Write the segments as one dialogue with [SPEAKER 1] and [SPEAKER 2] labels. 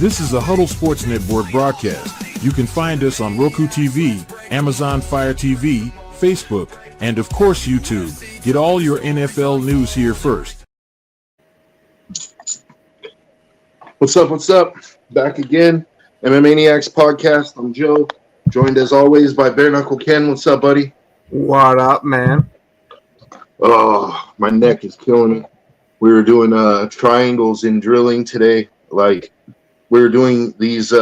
[SPEAKER 1] This is a Huddle Sports Network broadcast. You can find us on Roku TV, Amazon Fire TV, Facebook, and of course YouTube. Get all your NFL news here first.
[SPEAKER 2] What's up? What's up? Back again. MMAniacs podcast. I'm Joe, joined as always by Bare Knuckle Ken. What's up, buddy?
[SPEAKER 3] What up, man?
[SPEAKER 2] Oh, my neck is killing me. We were doing triangles in drilling today. Like, we were doing these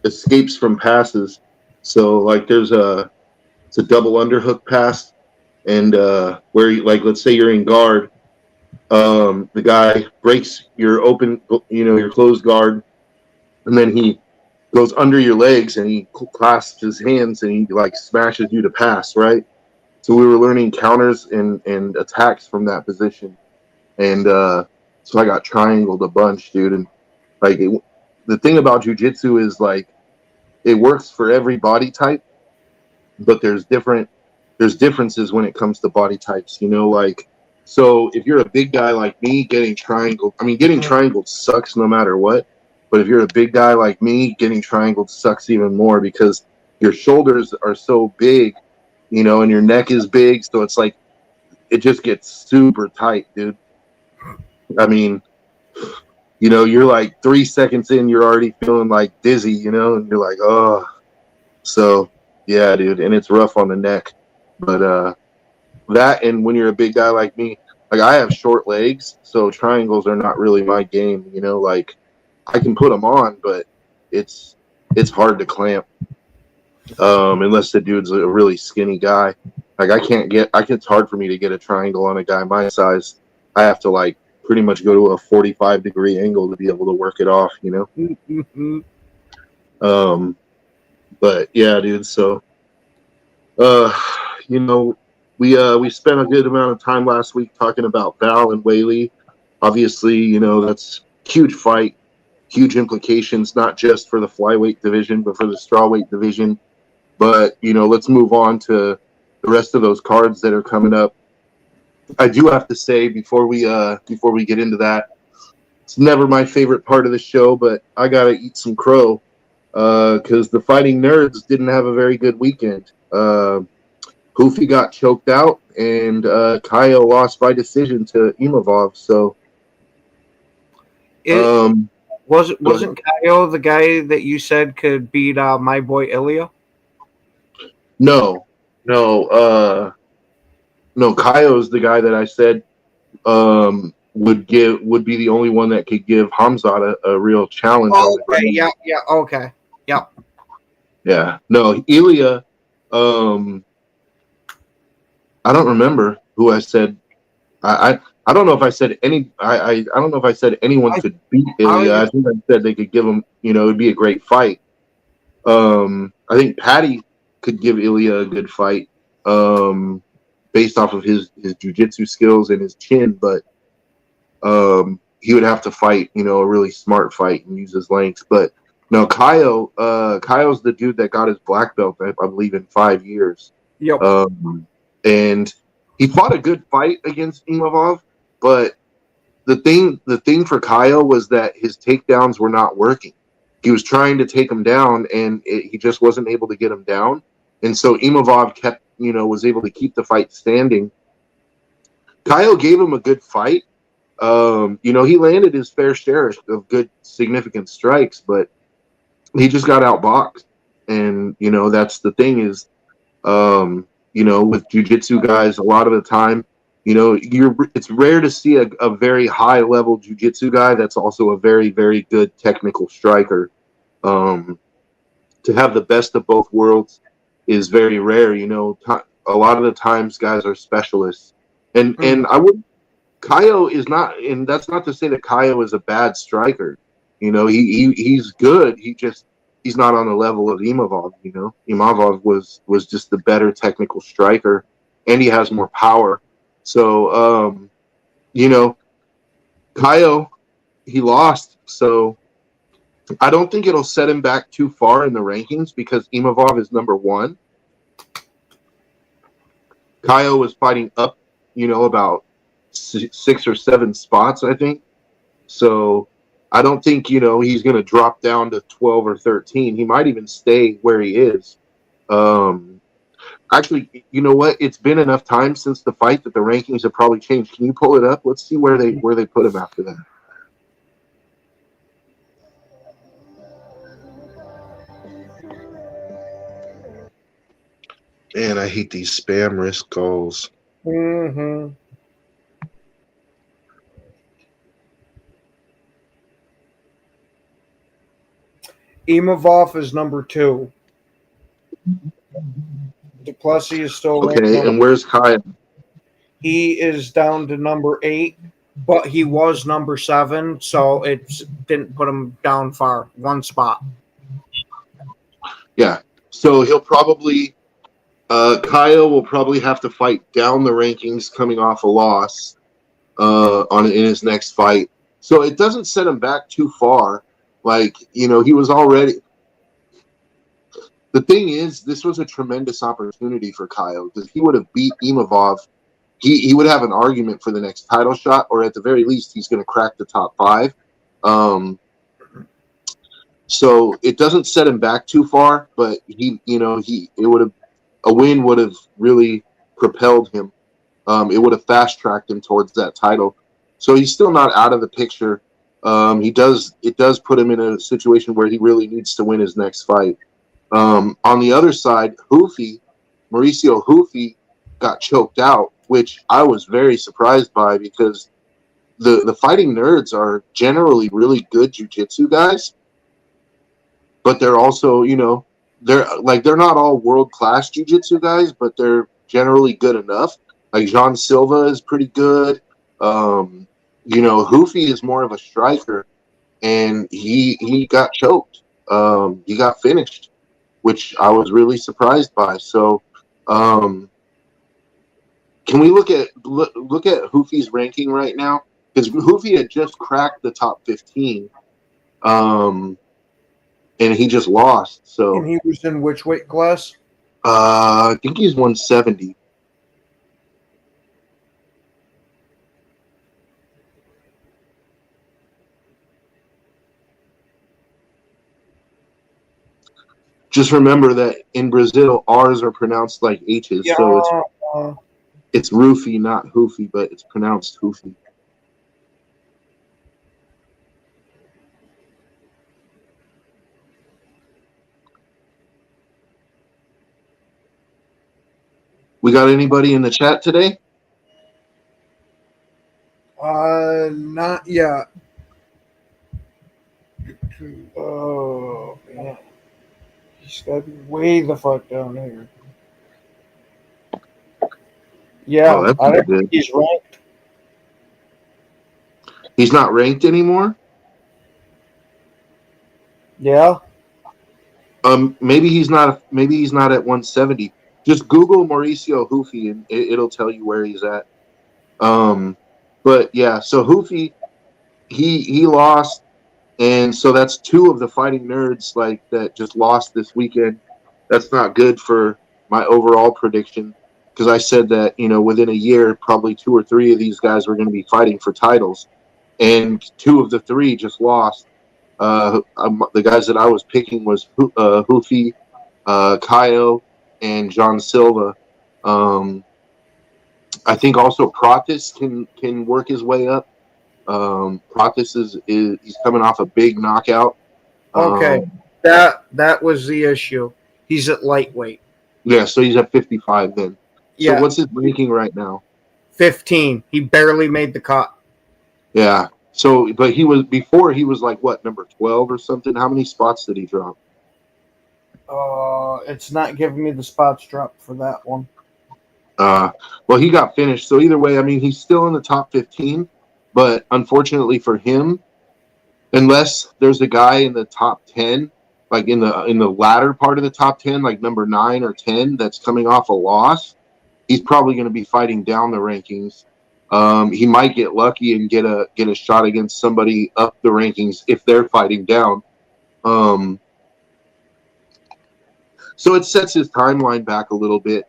[SPEAKER 2] escapes from passes. So, like, it's a double underhook pass, and where, let's say you're in guard, the guy breaks your open, your closed guard, and then he goes under your legs and he clasps his hands and he smashes you to pass, right? So we were learning counters and attacks from that position, and so I got triangled a bunch, dude. And the thing about jiu-jitsu is it works for every body type, but there's differences when it comes to body types, So if you're a big guy like me, getting triangled sucks no matter what. But if you're a big guy like me, getting triangled sucks even more because your shoulders are so big, and your neck is big. So it's it just gets super tight, dude. I mean, you're 3 seconds in, you're already feeling dizzy, and you're like, oh. So, yeah, dude. And it's rough on the neck. But that, and when you're a big guy like me, I have short legs, so triangles are not really my game, I can put them on, but it's hard to clamp unless the dude's a really skinny guy. It's hard for me to get a triangle on a guy my size. I have to pretty much go to a 45-degree angle to be able to work it off, But yeah, dude. So, we spent a good amount of time last week talking about Val and Whaley. Obviously, that's huge fight. Huge implications, not just for the flyweight division, but for the strawweight division. But, let's move on to the rest of those cards that are coming up. I do have to say before we get into that, it's never my favorite part of the show, but I got to eat some crow because the Fighting Nerds didn't have a very good weekend. Hoofy got choked out, and Kyle lost by decision to Imavov. So,
[SPEAKER 3] Wasn't Kyle the guy that you said could beat my boy Ilya?
[SPEAKER 2] No. Kyo's the guy that I said would be the only one that could give Hamzat a real challenge.
[SPEAKER 3] Oh, okay, yeah, okay, yeah.
[SPEAKER 2] Yeah, no, Ilya. I don't remember who I said. I don't know if I said any. I don't know if I said anyone could beat Ilya. I think I said they could give him. It'd be a great fight. I think Patty could give Ilya a good fight, based off of his jiu-jitsu skills and his chin. But he would have to fight, a really smart fight and use his lengths. But no, Kyo's the dude that got his black belt, I believe, in 5 years.
[SPEAKER 3] Yep.
[SPEAKER 2] And he fought a good fight against Imavov, but the thing for Kyle was that his takedowns were not working. He was trying to take him down, and he just wasn't able to get him down. And so Imavov was able to keep the fight standing. Kyle gave him a good fight. He landed his fair share of good, significant strikes, but he just got outboxed. And, that's the thing is, with jiu-jitsu guys, a lot of the time, it's rare to see a very high-level jiu-jitsu guy that's also a very, very good technical striker. To have the best of both worlds is very rare. A lot of the times guys are specialists. And Kyo is not, and that's not to say that Kyo is a bad striker. He's good. He's not on the level of Imavov, Imavov was just the better technical striker, and he has more power. So, Kyo, he lost. So I don't think it'll set him back too far in the rankings because Imavov is number one. Kyo was fighting up, about 6 or 7 spots, I think. So I don't think, he's going to drop down to 12 or 13. He might even stay where he is. Actually, you know what? It's been enough time since the fight that the rankings have probably changed. Can you pull it up? Let's see where they put him after that. Man, I hate these spam risk calls.
[SPEAKER 3] Mm-hmm. Imavov is number 2. Duplessis is still
[SPEAKER 2] Okay, and where's Kyle?
[SPEAKER 3] He is down to number 8, but he was number 7, so it didn't put him down far. 1 spot.
[SPEAKER 2] Yeah, so he'll probably Kyle will probably have to fight down the rankings coming off a loss in his next fight. So it doesn't set him back too far. Like, he was already. The thing is, this was a tremendous opportunity for Kyle because he would have beat Imavov. He would have an argument for the next title shot, or at the very least, he's going to crack the top 5. So it doesn't set him back too far, but a win would have really propelled him. It would have fast tracked him towards that title. So he's still not out of the picture. It does put him in a situation where he really needs to win his next fight. On the other side, Mauricio Hoofy got choked out, which I was very surprised by because the fighting nerds are generally really good jiu-jitsu guys, but they're also, they're not all world-class jiu-jitsu guys, but they're generally good enough. Like Jean Silva is pretty good. Hoofy is more of a striker, and he got choked. He got finished, which I was really surprised by. So, can we look at Hoofy's ranking right now? Because Hoofy had just cracked the top 15, and he just lost. So,
[SPEAKER 3] And he was in which weight class?
[SPEAKER 2] I think he's 170. Just remember that in Brazil, R's are pronounced like H's,
[SPEAKER 3] Yeah.
[SPEAKER 2] so it's Roofy, not Hoofy, but it's pronounced Hoofy. We got anybody in the chat today?
[SPEAKER 3] Not yet. Oh, man. He's got to be way the fuck down here. Yeah,
[SPEAKER 2] Oh, that's
[SPEAKER 3] I don't
[SPEAKER 2] good.
[SPEAKER 3] think he's ranked.
[SPEAKER 2] He's not ranked anymore?
[SPEAKER 3] Yeah.
[SPEAKER 2] Maybe he's not at 170. Just Google Mauricio Hoofy and it'll tell you where he's at. But yeah, so Hoofy, he lost, and so that's 2 of the fighting nerds like that just lost this weekend. That's not good for my overall prediction because I said that within a year probably 2 or 3 of these guys were going to be fighting for titles, and 2 of the 3 just lost. The guys that I was picking was Hoofy, Caio, and John Silva. I think also Pratis can work his way up. Pratis is he's coming off a big knockout.
[SPEAKER 3] Okay, that was the issue. He's at lightweight.
[SPEAKER 2] Yeah, so he's at 55 then.
[SPEAKER 3] Yeah.
[SPEAKER 2] So what's his ranking right now?
[SPEAKER 3] 15. He barely made the cut.
[SPEAKER 2] Yeah. So, but he was like what, number 12 or something? How many spots did he drop?
[SPEAKER 3] It's not giving me the spots drop for that one.
[SPEAKER 2] Well, he got finished. So either way, I mean, he's still in the top 15, but unfortunately for him, unless there's a guy in the top 10, like in the latter part of the top 10, like number 9 or 10, that's coming off a loss, he's probably going to be fighting down the rankings. He might get lucky and get a shot against somebody up the rankings if they're fighting down. So it sets his timeline back a little bit.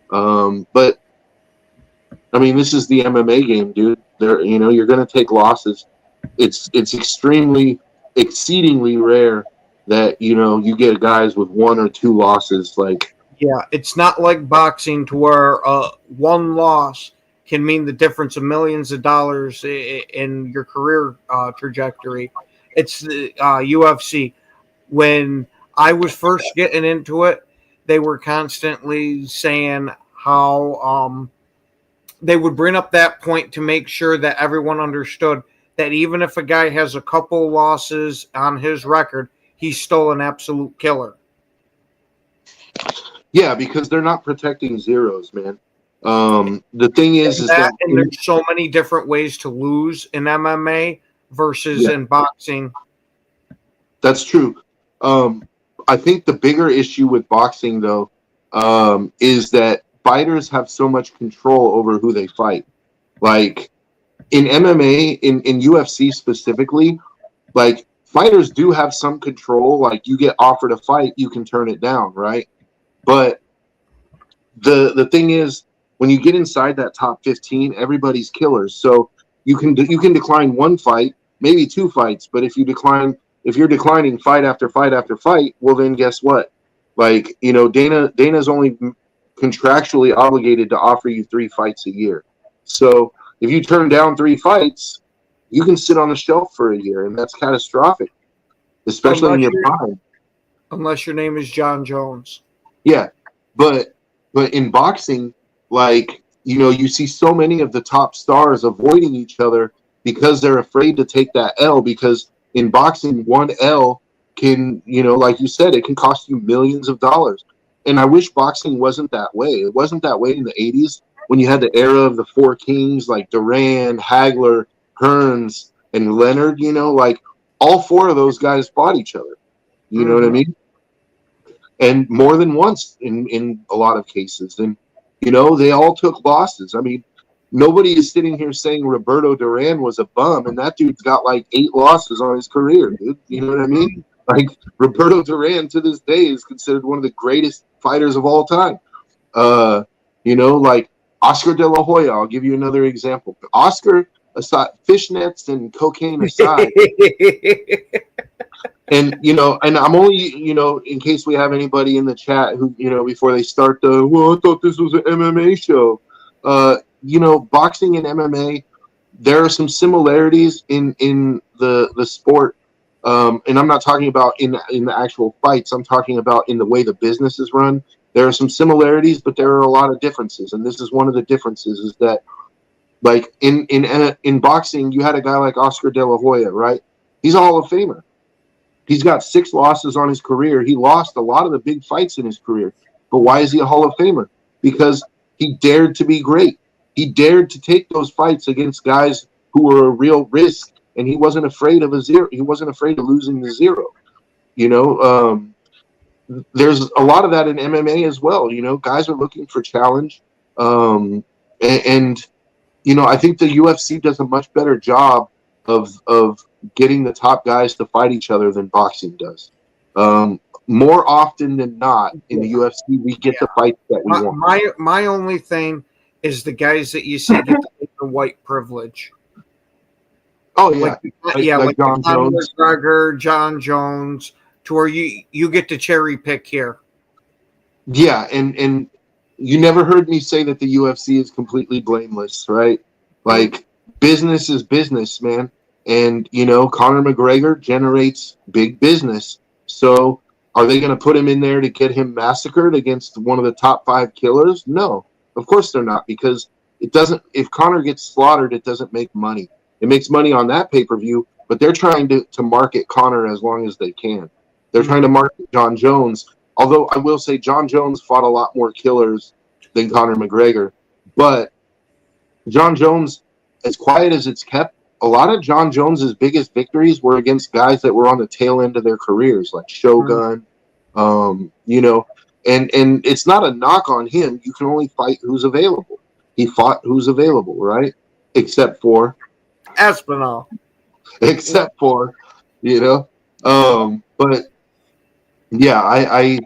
[SPEAKER 2] But I mean, this is the MMA game, dude. You're going to take losses. It's exceedingly rare that you get guys with 1 or 2 losses. Like,
[SPEAKER 3] Yeah, it's not like boxing to where one loss can mean the difference of millions of dollars in your career trajectory. It's the UFC. When I was first getting into it, they were constantly saying how they would bring up that point to make sure that everyone understood that even if a guy has a couple losses on his record, he's still an absolute killer.
[SPEAKER 2] yeah, because they're not protecting zeros, man. The thing is that
[SPEAKER 3] And there's so many different ways to lose in MMA versus
[SPEAKER 2] yeah,
[SPEAKER 3] in boxing.
[SPEAKER 2] that's true. I think the bigger issue with boxing, though, is that fighters have so much control over who they fight. Like in MMA, in UFC specifically, like fighters do have some control. Like you get offered a fight, you can turn it down, right? But the thing is, when you get inside that top 15, everybody's killers. So you can decline 1 fight, maybe 2 fights, but if you're declining fight after fight after fight, well then guess what? Like, Dana's only contractually obligated to offer you 3 fights a year. So if you turn down 3 fights, you can sit on the shelf for a year, and that's catastrophic, especially in your prime.
[SPEAKER 3] Unless your name is John Jones.
[SPEAKER 2] Yeah, but in boxing, like, you see so many of the top stars avoiding each other because they're afraid to take that L, because in boxing, 1 L can, like you said, it can cost you millions of dollars. And I wish boxing wasn't that way. It wasn't that way in the 80s when you had the era of the 4 kings like Duran, Hagler, Hearns, and Leonard, like all 4 of those guys fought each other. You know what I mean? And more than once in a lot of cases. And, they all took losses. I mean, nobody is sitting here saying Roberto Duran was a bum, and that dude's got like 8 losses on his career, dude. You know what I mean? Like, Roberto Duran to this day is considered one of the greatest fighters of all time. Like Oscar De La Hoya, I'll give you another example. Oscar, aside, fishnets and cocaine aside, and and I'm only, in case we have anybody in the chat who, before they start I thought this was an MMA show. Boxing and MMA, there are some similarities in the sport. And I'm not talking about in the actual fights. I'm talking about in the way the business is run. There are some similarities, but there are a lot of differences. And this is one of the differences, is that, like, in boxing, you had a guy like Oscar De La Hoya, right? He's a Hall of Famer. He's got 6 losses on his career. He lost a lot of the big fights in his career. But why is he a Hall of Famer? Because he dared to be great. He dared to take those fights against guys who were a real risk, and he wasn't afraid of a zero. He wasn't afraid of losing the zero. There's a lot of that in MMA as well. Guys are looking for challenge. And I think the UFC does a much better job of getting the top guys to fight each other than boxing does. More often than not, in the UFC, we get the fights that we want.
[SPEAKER 3] My only thing is the guys that you see get the white privilege.
[SPEAKER 2] Oh yeah,
[SPEAKER 3] like
[SPEAKER 2] John Jones,
[SPEAKER 3] McGregor, John Jones, to where you get to cherry pick here.
[SPEAKER 2] Yeah, and you never heard me say that the UFC is completely blameless, right? Like, business is business, man. And, Conor McGregor generates big business. So are they going to put him in there to get him massacred against one of the top 5 killers? No, of course they're not, because if Conor gets slaughtered, it doesn't make money. It makes money on that pay-per-view, but they're trying to market Conor as long as they can. They're trying to market John Jones. Although I will say John Jones fought a lot more killers than Conor McGregor. But John Jones, as quiet as it's kept, a lot of John Jones's biggest victories were against guys that were on the tail end of their careers, like Shogun, and it's not a knock on him. You can only fight who's available. He fought who's available, right? Except for
[SPEAKER 3] Aspinall.
[SPEAKER 2] But yeah,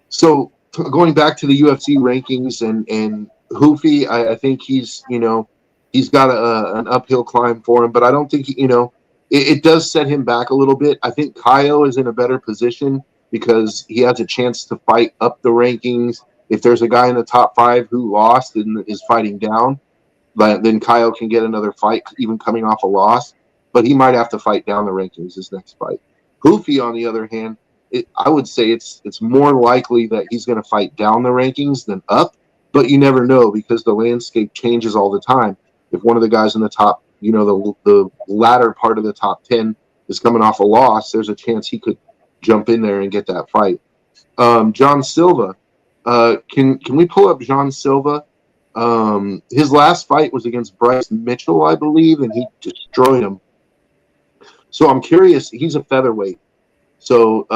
[SPEAKER 2] so going back to the UFC rankings and Hoofy, I think he's he's got an uphill climb for him. But I don't think it does set him back a little bit. I think Kaio is in a better position because he has a chance to fight up the rankings. If there's a guy in the top 5 who lost and is fighting down, then Kyle can get another fight, even coming off a loss. But he might have to fight down the rankings his next fight. Goofy, on the other hand, I would say it's more likely that he's going to fight down the rankings than up. But you never know because the landscape changes all the time. If one of the guys in the top, the latter part of the top 10 is coming off a loss, there's a chance he could jump in there and get that fight. John Silva. Can we pull up John Silva? His last fight was against Bryce Mitchell, I believe, and he destroyed him. So I'm curious. He's a featherweight, so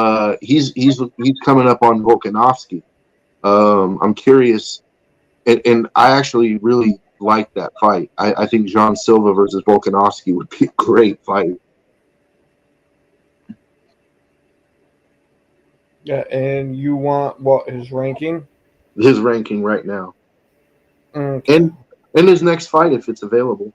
[SPEAKER 2] he's coming up on Volkanovski. I'm curious, and I actually really like that fight. I think John Silva versus Volkanovski would be a great fight.
[SPEAKER 3] Yeah, and you want what, his ranking?
[SPEAKER 2] His ranking right now.
[SPEAKER 3] Okay.
[SPEAKER 2] And his next fight if it's available.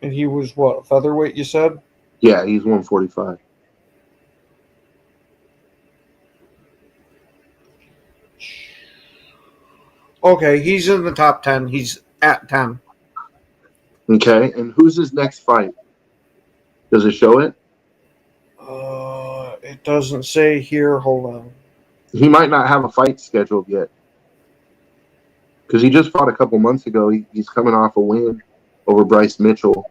[SPEAKER 3] And he was what, featherweight, you said?
[SPEAKER 2] Yeah, he's 145.
[SPEAKER 3] Okay, he's in the top 10. He's at 10.
[SPEAKER 2] Okay, and who's his next fight? Does it show it?
[SPEAKER 3] It doesn't say here. Hold on.
[SPEAKER 2] He might not have a fight scheduled yet. Because he just fought a couple months ago. He's coming off a win over Bryce Mitchell.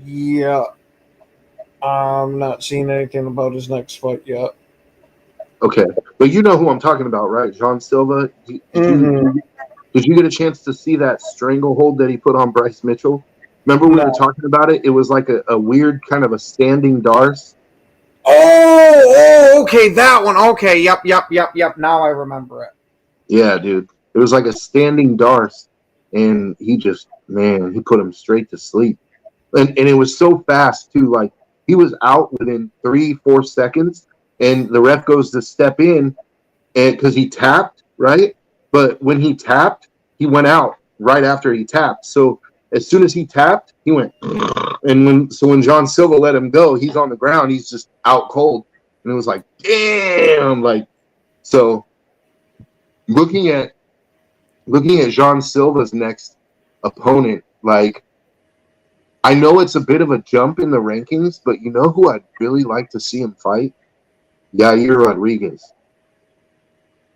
[SPEAKER 3] Yeah. I'm not seeing anything about his next fight yet.
[SPEAKER 2] Okay, but you know who I'm talking about, right? John Silva. Did you get a chance to see that stranglehold that he put on Bryce Mitchell? Remember we were talking about it? It was like a weird kind of a standing darce.
[SPEAKER 3] Oh, okay, that one. Okay, yep. Now I remember it.
[SPEAKER 2] Yeah, dude. It was like a standing darce, and he put him straight to sleep. And it was so fast, too. Like, he was out within 3-4 seconds, and the ref goes to step in because he tapped, right? But when he tapped, he went out right after he tapped. So as soon as he tapped, he went. And when John Silva let him go, he's on the ground. He's just out cold. And it was like, damn. Like, so looking at John Silva's next opponent, like, I know it's a bit of a jump in the rankings, but you know who I'd really like to see him fight? Yair Rodriguez.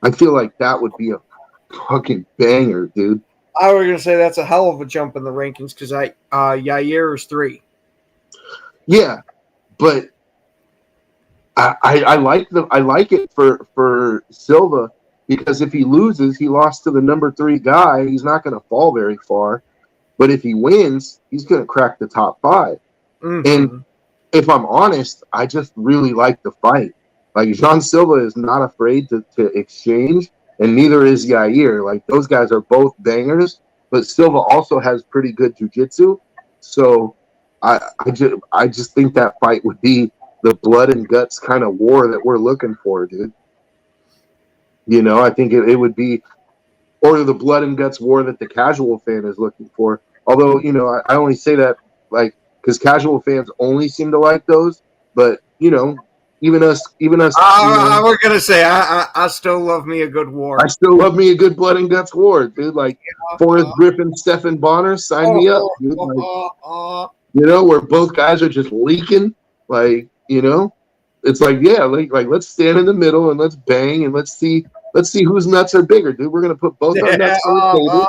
[SPEAKER 2] I feel like that would be a fucking banger, dude.
[SPEAKER 3] I was gonna say that's a hell of a jump in the rankings because Yair is 3.
[SPEAKER 2] Yeah, but I like it for Silva because if he loses, he lost to the number 3 guy. He's not going to fall very far. But if he wins, he's going to crack the top 5. Mm-hmm. And if I'm honest, I just really like the fight. Like, John Silva is not afraid to exchange, and neither is Yair. Like, those guys are both bangers, but Silva also has pretty good jiu-jitsu. So I just think that fight would be the blood and guts kind of war that we're looking for, dude. You know, I think it would be, or the blood and guts war that the casual fan is looking for. Although, you know, I only say that, like, because casual fans only seem to like those. But, you know, even us. I
[SPEAKER 3] was gonna say I still love me a good war.
[SPEAKER 2] I still love me a good blood and guts war, dude. Like, Forrest Griffin, Stephen Bonner, sign me up, dude. Like, you know, where both guys are just leaking. Like, you know, it's like, yeah, like let's stand in the middle and let's bang and let's see whose nuts are bigger, dude. We're gonna put both our nuts on the table,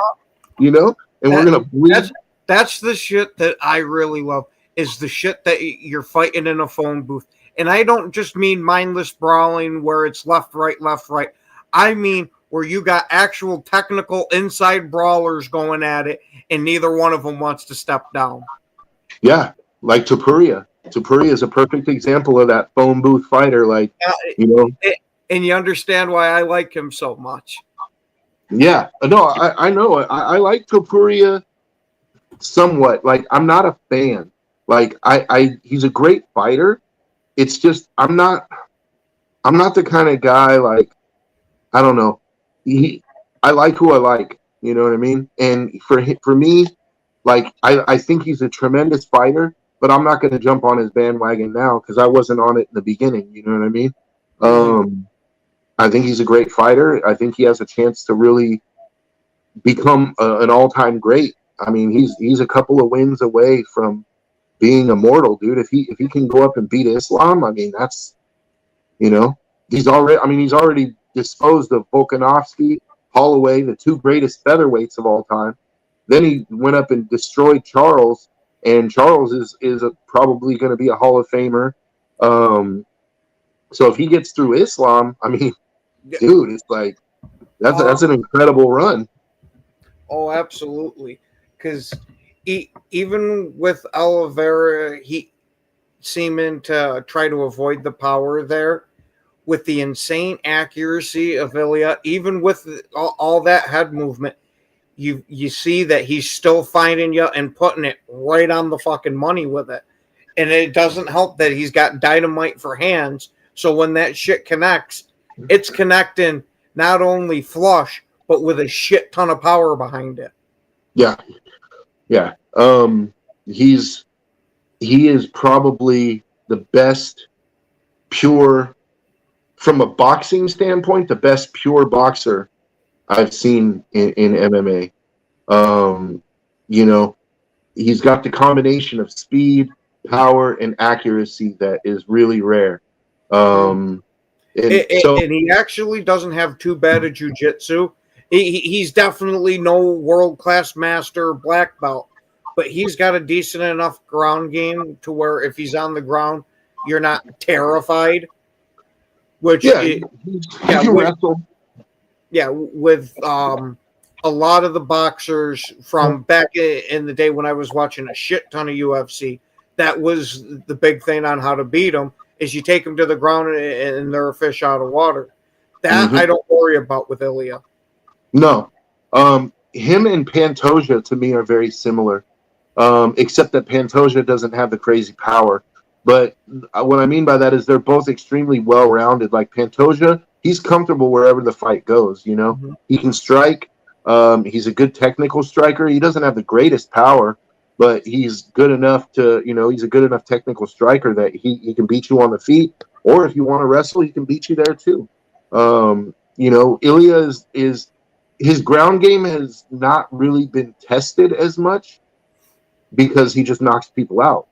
[SPEAKER 2] you know, and we're gonna bleed.
[SPEAKER 3] That's the shit that I really love. Is the shit that you're fighting in a phone booth. And I don't just mean mindless brawling where it's left, right. I mean where you got actual technical inside brawlers going at it, and neither one of them wants to step down.
[SPEAKER 2] Yeah, like Topuria. Topuria is a perfect example of that phone booth fighter. Like, you know,
[SPEAKER 3] and you understand why I like him so much.
[SPEAKER 2] yeah, no, I know. I like Topuria somewhat. Like, I'm not a fan. Like, he's a great fighter. It's just I'm not the kind of guy, like, I don't know. I like who I like. You know what I mean? And for me, like, I think he's a tremendous fighter, but I'm not going to jump on his bandwagon now because I wasn't on it in the beginning. You know what I mean?
[SPEAKER 3] Mhm.
[SPEAKER 2] I think he's a great fighter. I think he has a chance to really become an all-time great. I mean, he's a couple of wins away from being immortal, dude. If he can go up and beat Islam, I mean, that's, you know, he's already disposed of Volkanovski, Holloway, the two greatest featherweights of all time. Then he went up and destroyed Charles, and Charles is probably going to be a Hall of Famer. So if he gets through Islam, I mean, dude, it's like that's an incredible run.
[SPEAKER 3] Oh, absolutely. Because even with Oliveira, he seeming to try to avoid the power there. With the insane accuracy of Ilya, even with all that head movement, you see that he's still finding you and putting it right on the fucking money with it. And it doesn't help that he's got dynamite for hands. So when that shit connects, it's connecting not only flush, but with a shit ton of power behind it.
[SPEAKER 2] Yeah, yeah. He is probably the best pure, from a boxing standpoint, the best pure boxer I've seen in MMA. You know, he's got the combination of speed, power, and accuracy that is really rare. And so,
[SPEAKER 3] And he actually doesn't have too bad at jiu-jitsu. He's definitely no world-class master black belt, but he's got a decent enough ground game to where if he's on the ground, you're not terrified. Which,
[SPEAKER 2] yeah, he can wrestle.
[SPEAKER 3] Yeah, with a lot of the boxers from back in the day when I was watching a shit ton of UFC, that was the big thing on how to beat them is you take them to the ground and they're a fish out of water. That I don't worry about with Ilya.
[SPEAKER 2] No. Him and Pantoja to me are very similar, except that Pantoja doesn't have the crazy power. But what I mean by that is they're both extremely well-rounded. Like Pantoja, he's comfortable wherever the fight goes, you know?
[SPEAKER 3] Mm-hmm.
[SPEAKER 2] He can strike. He's a good technical striker. He doesn't have the greatest power, but he's good enough to, you know, he's a good enough technical striker that he can beat you on the feet, or if you want to wrestle, he can beat you there too. You know, Ilya is his ground game has not really been tested as much because he just knocks people out.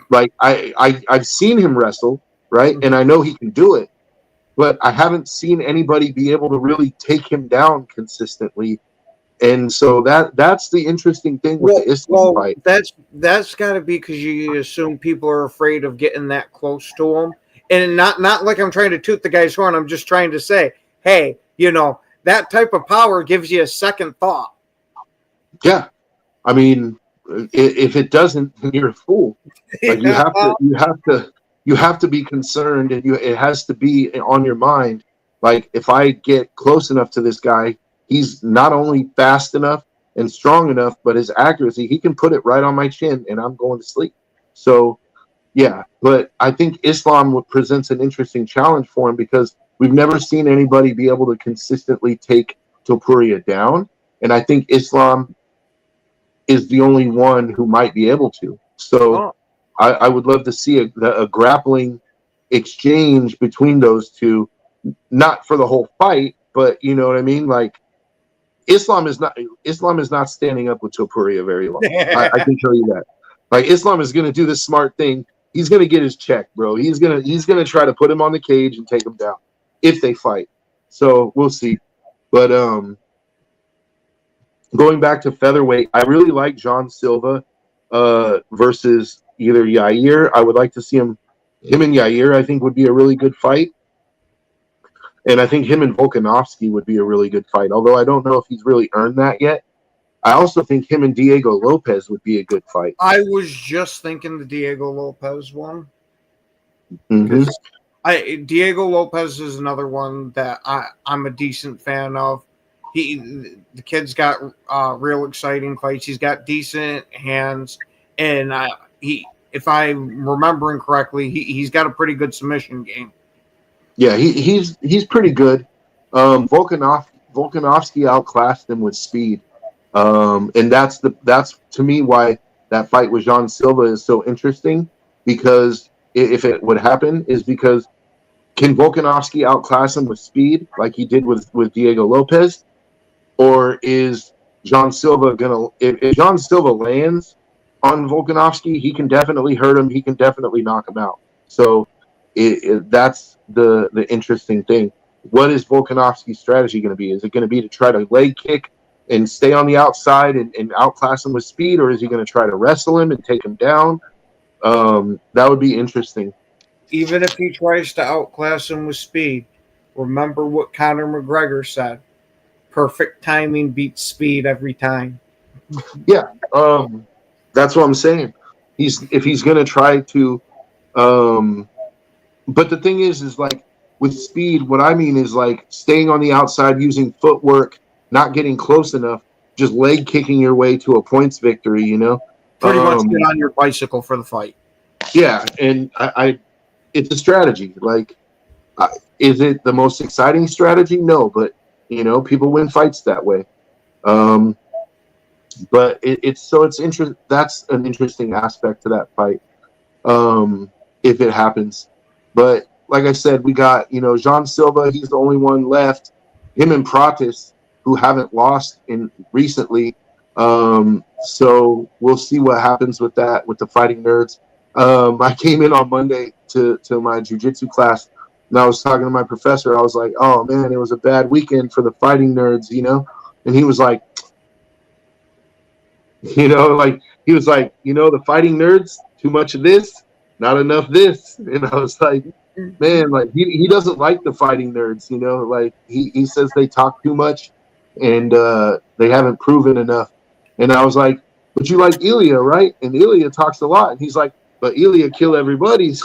[SPEAKER 2] Like I've seen him wrestle, right? And I know he can do it, but I haven't seen anybody be able to really take him down consistently. And so that's the interesting thing with the Islam fight.
[SPEAKER 3] That's got to be because you assume people are afraid of getting that close to him, and not like I'm trying to toot the guy's horn. I'm just trying to say, hey, you know, that type of power gives you a second thought.
[SPEAKER 2] Yeah, I mean, if it doesn't, then you're a fool. Like you have to be concerned, and it has to be on your mind. Like if I get close enough to this guy, he's not only fast enough and strong enough, but his accuracy, he can put it right on my chin, and I'm going to sleep. So, yeah, but I think Islam presents an interesting challenge for him because we've never seen anybody be able to consistently take Topuria down, and I think Islam is the only one who might be able to. So I would love to see a grappling exchange between those two, not for the whole fight, but you know what I mean? Like Islam is not standing up with Topuria very long. I can tell you that. Like Islam is going to do the smart thing. He's going to get his check, bro. He's going to try to put him on the cage and take him down if they fight. So we'll see. But going back to featherweight, I really like John Silva versus either Yair. I would like to see him and Yair, I think, would be a really good fight. And I think him and Volkanovski would be a really good fight, although I don't know if he's really earned that yet. I also think him and Diego Lopez would be a good fight.
[SPEAKER 3] I was just thinking the Diego Lopez one.
[SPEAKER 2] Mm-hmm.
[SPEAKER 3] Diego Lopez is another one that I'm a decent fan of. The kid's got real exciting fights. He's got decent hands, and if I'm remembering correctly, he's got a pretty good submission game.
[SPEAKER 2] Yeah, he's pretty good. Volkanovski outclassed him with speed, and that's to me why that fight with Jean Silva is so interesting, because if it would happen is because can Volkanovski outclass him with speed like he did with Diego Lopez, or is Jean Silva gonna if Jean Silva lands on Volkanovski, he can definitely hurt him. He can definitely knock him out. So that's the interesting thing. What is Volkanovski's strategy going to be? Is it going to be to try to leg kick and stay on the outside and outclass him with speed, or is he going to try to wrestle him and take him down? That would be interesting.
[SPEAKER 3] Even if he tries to outclass him with speed, remember what Conor McGregor said: perfect timing beats speed every time.
[SPEAKER 2] Yeah, that's what I'm saying. If he's going to try to, but the thing is like with speed, what I mean is like staying on the outside, using footwork, not getting close enough, just leg kicking your way to a points victory.
[SPEAKER 3] Pretty much get on your bicycle for the fight.
[SPEAKER 2] Yeah, and I it's a strategy. Like, is it the most exciting strategy? No, but people win fights that way. But it's interesting. That's an interesting aspect to that fight, if it happens. But like I said, we got Jean Silva. He's the only one left. Him and Pratis, who haven't lost in recently. So we'll see what happens with that with the Fighting Nerds. I came in on Monday to my jiu-jitsu class, and I was talking to my professor. I was like, "Oh man, it was a bad weekend for the Fighting Nerds," And he was like, the Fighting Nerds, too much of this, not enough this. And I was like, man, like he doesn't like the Fighting Nerds, like he says they talk too much and they haven't proven enough. And I was like, but you like Ilya, right? And Ilya talks a lot. And he's like, but Ilya kill everybody. That's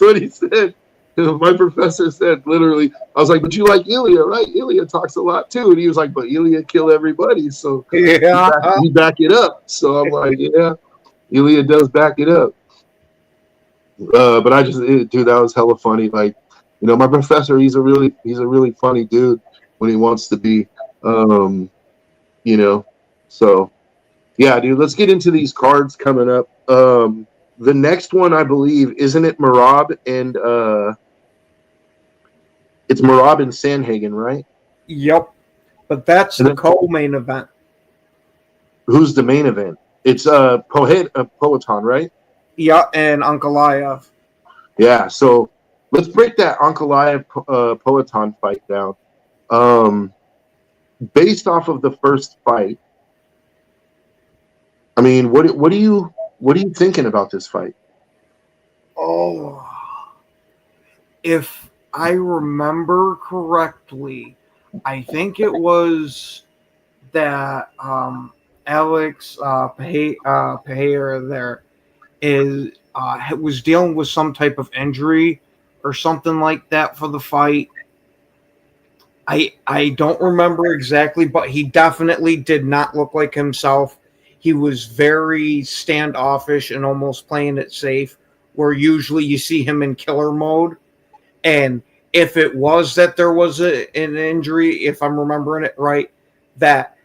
[SPEAKER 2] what he said. My professor said, literally, I was like, but you like Ilya, right? Ilya talks a lot too. And he was like, but Ilya kill everybody. So he back it up. So I'm like, yeah, Ilya does back it up. But dude, that was hella funny. Like, my professor, he's a really funny dude when he wants to be, so yeah, dude, let's get into these cards coming up. The next one, I believe, isn't it Merab and it's Merab and Sandhagen, right?
[SPEAKER 3] Yep. But that's the co-main event.
[SPEAKER 2] Who's the main event? It's Poatan, right?
[SPEAKER 3] Yeah, and Ankalaev.
[SPEAKER 2] Yeah, so let's break that Ankalaev Poatan fight down. Based off of the first fight, I mean, what are you thinking about this fight?
[SPEAKER 3] Oh, if I remember correctly, I think it was that Alex Pereira there was dealing with some type of injury or something like that for the fight. I don't remember exactly, but he definitely did not look like himself. He was very standoffish and almost playing it safe, where usually you see him in killer mode. And if it was that there was an injury, if I'm remembering it right, that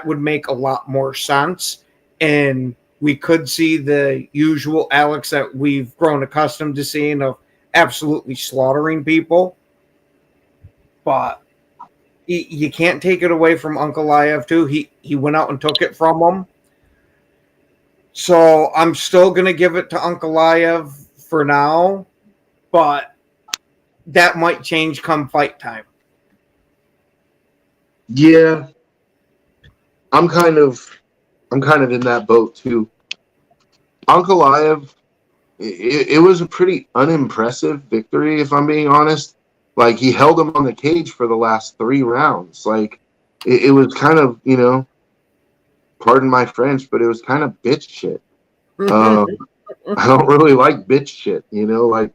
[SPEAKER 3] would make a lot more sense. And we could see the usual Alex that we've grown accustomed to seeing of absolutely slaughtering people. But you can't take it away from Ankalaev, too. He went out and took it from him. So I'm still going to give it to Ankalaev for now, but that might change come fight time.
[SPEAKER 2] Yeah. I'm kind of in that boat too. Ankalaev, it was a pretty unimpressive victory, if I'm being honest. Like, he held him on the cage for the last 3 rounds. Like, it was kind of, pardon my French, but it was kind of bitch shit. I don't really like bitch shit, like,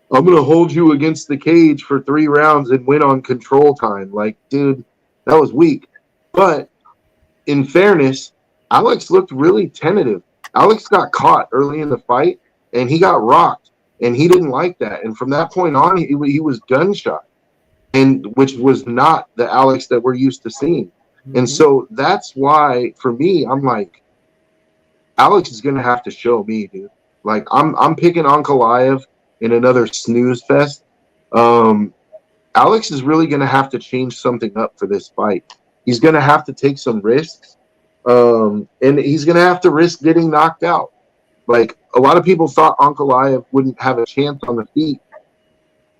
[SPEAKER 2] I'm going to hold you against the cage for 3 rounds and win on control time. Like, dude, that was weak. But in fairness, Alex looked really tentative. Alex got caught early in the fight, and he got rocked, and he didn't like that. And from that point on, he was gun shy, and which was not the Alex that we're used to seeing. Mm-hmm. And so that's why, for me, I'm like, Alex is going to have to show me, dude. Like, I'm picking Ankalaev in another snooze fest. Alex is really going to have to change something up for this fight. He's going to have to take some risks, and he's going to have to risk getting knocked out. Like, a lot of people thought Ankalaev wouldn't have a chance on the feet,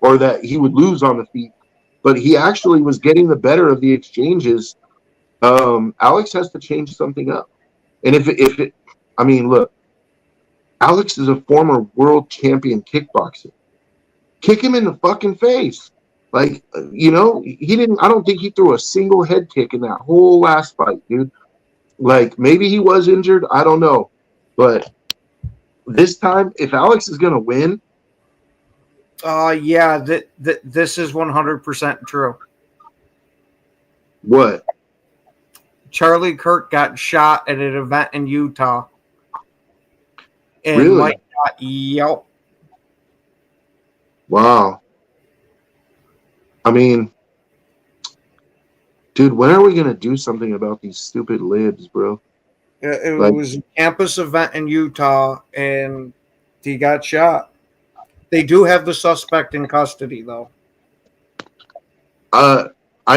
[SPEAKER 2] or that he would lose on the feet, but he actually was getting the better of the exchanges. Alex has to change something up. And I mean, look, Alex is a former world champion kickboxer. Kick him in the fucking face. Like, he didn't, I don't think he threw a single head kick in that whole last fight, dude. Like, maybe he was injured. I don't know. But this time, if Alex is going to win.
[SPEAKER 3] Yeah, this is 100% true.
[SPEAKER 2] What?
[SPEAKER 3] Charlie Kirk got shot at an event in Utah. And
[SPEAKER 2] really?
[SPEAKER 3] Mike got yelped.
[SPEAKER 2] Wow. I mean, dude, when are we going to do something about these stupid libs, bro?
[SPEAKER 3] It was a campus event in Utah, and he got shot. They do have the suspect in custody, though.
[SPEAKER 2] I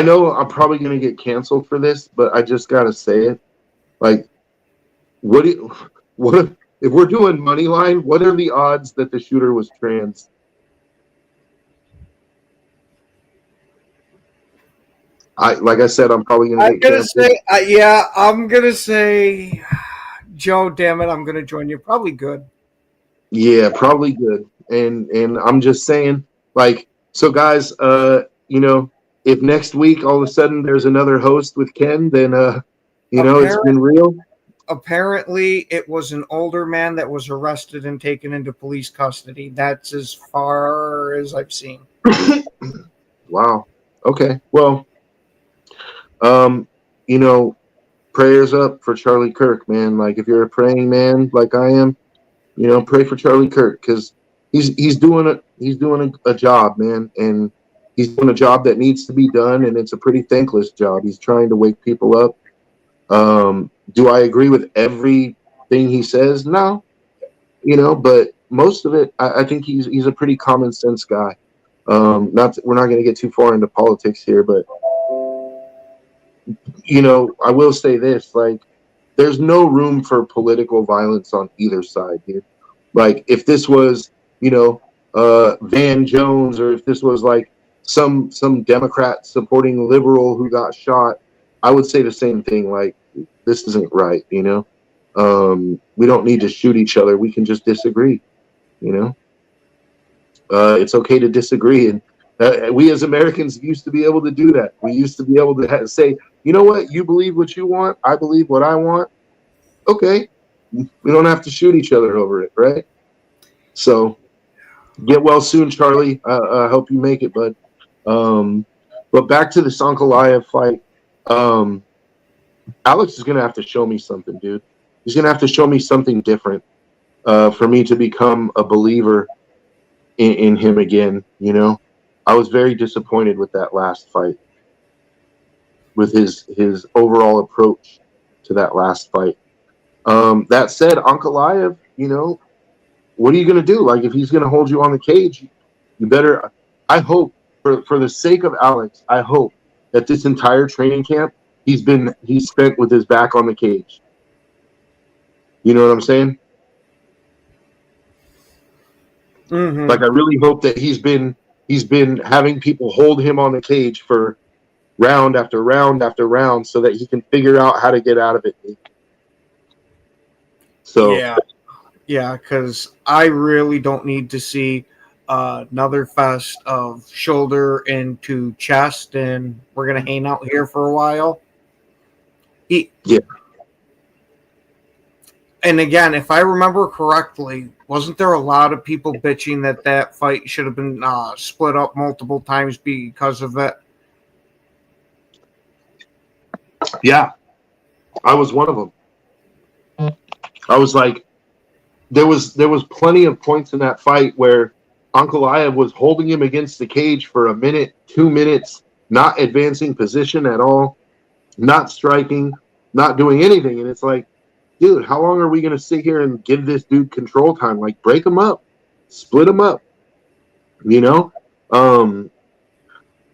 [SPEAKER 2] know I'm probably going to get canceled for this, but I just got to say it. Like, what if we're doing money line, what are the odds that the shooter was trans? Like I said, I'm probably going to get canceled.
[SPEAKER 3] I'm going to say, Joe, damn it, I'm going to join you. Probably good.
[SPEAKER 2] Yeah, probably good. And I'm just saying, like, so guys, if next week all of a sudden there's another host with Ken, then it's been real.
[SPEAKER 3] Apparently, it was an older man that was arrested and taken into police custody. That's as far as I've seen.
[SPEAKER 2] Wow. Okay. Well, prayers up for Charlie Kirk, man. Like, if you're a praying man like I am, pray for Charlie Kirk, because he's doing a job, man, and he's doing a job that needs to be done, and it's a pretty thankless job. He's trying to wake people up. Do I agree with everything he says? No, but most of it, I think he's a pretty common sense guy. We're not going to get too far into politics here, but I will say this: like, there's no room for political violence on either side, dude. Like, if this was, Van Jones, or if this was like some Democrat supporting liberal who got shot, I would say the same thing. Like, this isn't right, we don't need to shoot each other. We can just disagree, it's okay to disagree. And we as Americans used to be able to do that. We used to be able to say, you know what, you believe what you want, I believe what I want. Okay, we don't have to shoot each other over it, right? So, get well soon, Charlie. I hope you make it, bud. But back to the Ankalaev fight. Alex is going to have to show me something, dude. He's going to have to show me something different for me to become a believer in him again, I was very disappointed with that last fight, with his overall approach to that last fight. That said, Ankalaev, what are you going to do? Like, if he's going to hold you on the cage, you better, I hope, for the sake of Alex, I hope that this entire training camp, he's spent with his back on the cage. You know what I'm saying?
[SPEAKER 3] Mm-hmm.
[SPEAKER 2] Like, I really hope that he's been having people hold him on the cage for round after round after round, so that he can figure out how to get out of it. So
[SPEAKER 3] yeah, because I really don't need to see another fest of shoulder into chest, and we're gonna hang out here for a while.
[SPEAKER 2] Yeah.
[SPEAKER 3] And again, if I remember correctly, wasn't there a lot of people bitching that that fight should have been split up multiple times because of it?
[SPEAKER 2] Yeah, I was one of them. I was like, there was plenty of points in that fight where Ankalaev was holding him against the cage for a minute, 2 minutes, not advancing position at all, not striking, not doing anything. And it's like, dude, how long are we going to sit here and give this dude control time? Like, break him up, split him up, you know? And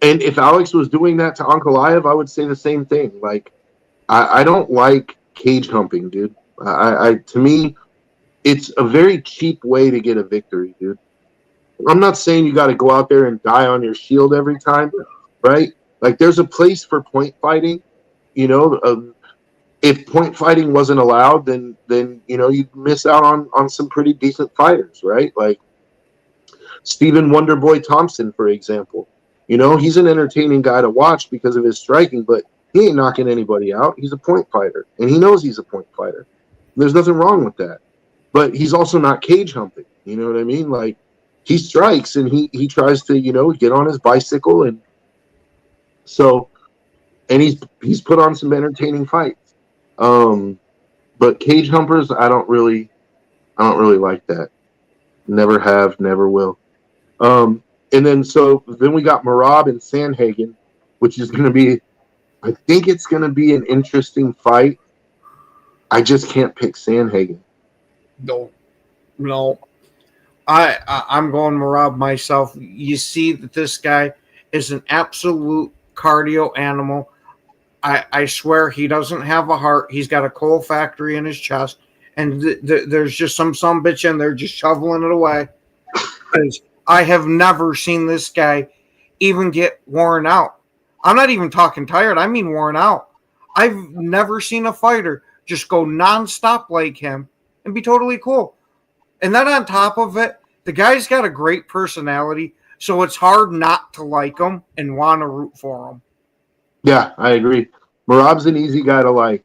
[SPEAKER 2] if Alex was doing that to Ankalaev, I would say the same thing. Like, I don't like cage humping, dude. To me, it's a very cheap way to get a victory, dude. I'm not saying you got to go out there and die on your shield every time, right? Like, there's a place for point fighting, you know. If point fighting wasn't allowed, then you know, you'd miss out on some pretty decent fighters, right? Like Stephen Wonderboy Thompson, for example. You know, he's an entertaining guy to watch because of his striking, but he ain't knocking anybody out. He's a point fighter, and he knows he's a point fighter. There's nothing wrong with that. But he's also not cage humping. You know what I mean? Like, he strikes and he tries to, you know, get on his bicycle, and so, and he's put on some entertaining fights. But cage humpers, I don't really like that. Never have, never will. And then we got Merab and Sandhagen, which is going to be, I think it's going to be an interesting fight. I just can't pick Sandhagen.
[SPEAKER 3] No. I'm going Merab myself. You see that this guy is an absolute cardio animal. I swear he doesn't have a heart. He's got a coal factory in his chest, and there's just some bitch in there just shoveling it away. Because I have never seen this guy even get worn out. I'm not even talking tired. I mean worn out. I've never seen a fighter just go nonstop like him and be totally cool. And then on top of it, the guy's got a great personality, so it's hard not to like him and want to root for him.
[SPEAKER 2] Yeah, I agree. Merab's an easy guy to like.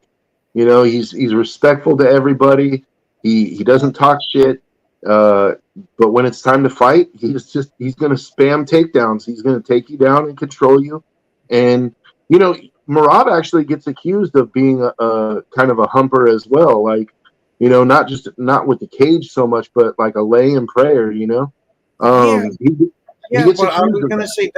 [SPEAKER 2] You know, he's respectful to everybody. He doesn't talk shit. But when it's time to fight, he's going to spam takedowns. He's going to take you down and control you. And, you know, Merab actually gets accused of being a kind of a humper as well. Like, you know, not with the cage so much, but like a lay in prayer, you know? He gets
[SPEAKER 3] but I was
[SPEAKER 2] accused of
[SPEAKER 3] going to
[SPEAKER 2] that.
[SPEAKER 3] say,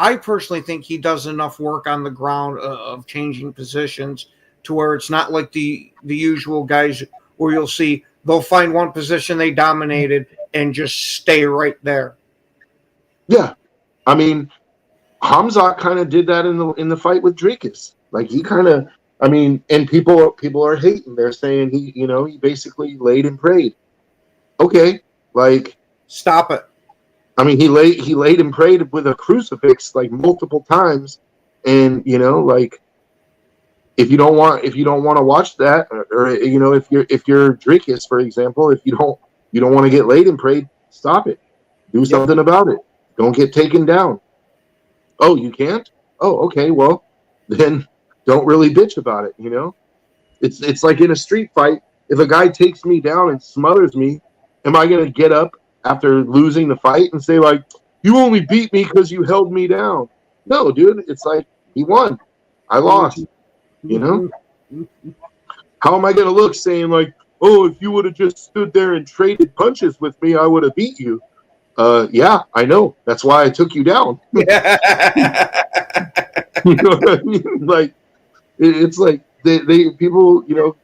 [SPEAKER 3] I personally think he does enough work on the ground of changing positions to where it's not like the usual guys where you'll see they'll find one position they dominated and just stay right there.
[SPEAKER 2] Yeah. I mean, Hamzat kind of did that in the fight with Dricus. Like, he kind of, I mean, and people are hating. They're saying he basically laid and prayed. Okay, like,
[SPEAKER 3] Stop it.
[SPEAKER 2] I mean, he laid and prayed with a crucifix like multiple times, and you know, like, if you don't want to watch that, or you know, if you're Dricus, for example, if you don't want to get laid and prayed, stop it. Do something about it. Don't get taken down. Oh, you can't? Oh, okay. Well, then don't really bitch about it. You know, it's like in a street fight. If a guy takes me down and smothers me, am I going to get up after losing the fight and say, like, you only beat me because you held me down? No, dude. It's like, he won. I lost. You know? How am I going to look saying, like, oh, if you would have just stood there and traded punches with me, I would have beat you? Yeah, I know. That's why I took you down. You know what I mean? Like, it's like they people, you know,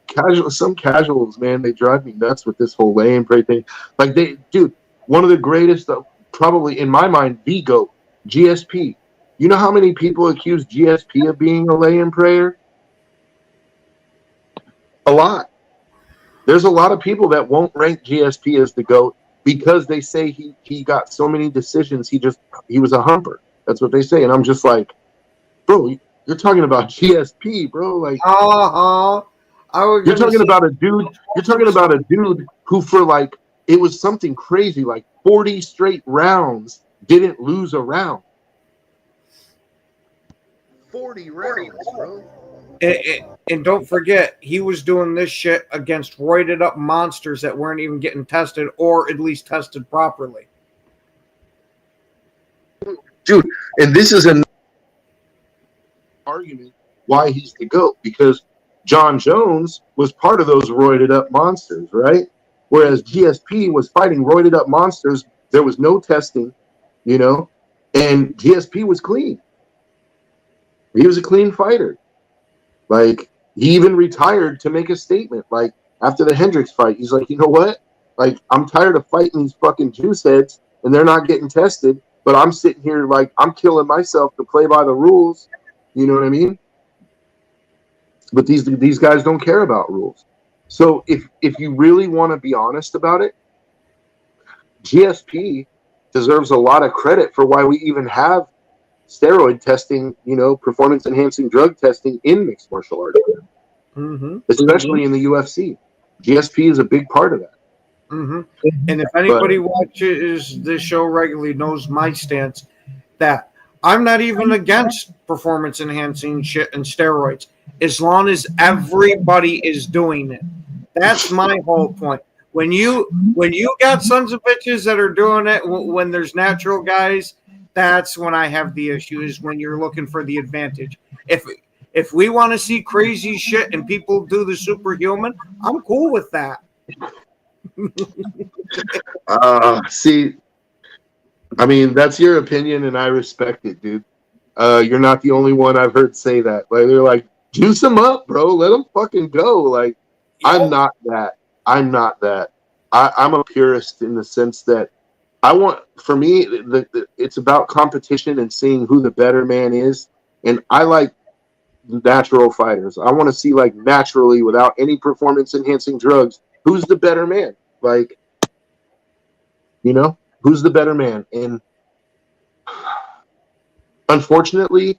[SPEAKER 2] some casuals, man, they drive me nuts with this whole lay and pray thing. Like, dude, one of the greatest, probably in my mind, the GOAT, GSP. You know how many people accuse GSP of being a lay and prayer? A lot. There's a lot of people that won't rank GSP as the GOAT because they say he got so many decisions. He was a humper. That's what they say. And I'm just like, bro, you're talking about GSP, bro. Like, you're talking about a dude who, for like it was something crazy, like 40 straight rounds, didn't lose a round. 40 rounds, bro.
[SPEAKER 3] And don't forget, he was doing this shit against roided up monsters that weren't even getting tested, or at least tested properly.
[SPEAKER 2] Dude, and this is an argument why he's the GOAT, because John Jones was part of those roided up monsters, right? Whereas GSP was fighting roided up monsters. There was no testing, you know, and GSP was clean. He was a clean fighter. Like, he even retired to make a statement. Like, after the Hendricks fight, he's like, you know what? Like, I'm tired of fighting these fucking juice heads and they're not getting tested, but I'm sitting here like I'm killing myself to play by the rules. You know what I mean? But these guys don't care about rules. So if you really want to be honest about it, GSP deserves a lot of credit for why we even have steroid testing, you know, performance enhancing drug testing in mixed martial arts, especially in the UFC. GSP is a big part of that.
[SPEAKER 3] And if anybody watches this show regularly knows my stance that I'm not even against performance enhancing shit and steroids as long as everybody is doing it. That's my whole point. When you got sons of bitches that are doing it when there's natural guys, that's when I have the issue, is when you're looking for the advantage. If we want to see crazy shit and people do the superhuman, I'm cool with that.
[SPEAKER 2] See, I mean, that's your opinion and I respect it, dude. You're not the only one I've heard say that. Like, they're like, juice them up, bro. Let them fucking go. Like, I'm not that. I'm a purist in the sense that for me, it's about competition and seeing who the better man is. And I like natural fighters. I want to see, like, naturally, without any performance enhancing drugs, who's the better man? Like, you know, who's the better man? And unfortunately,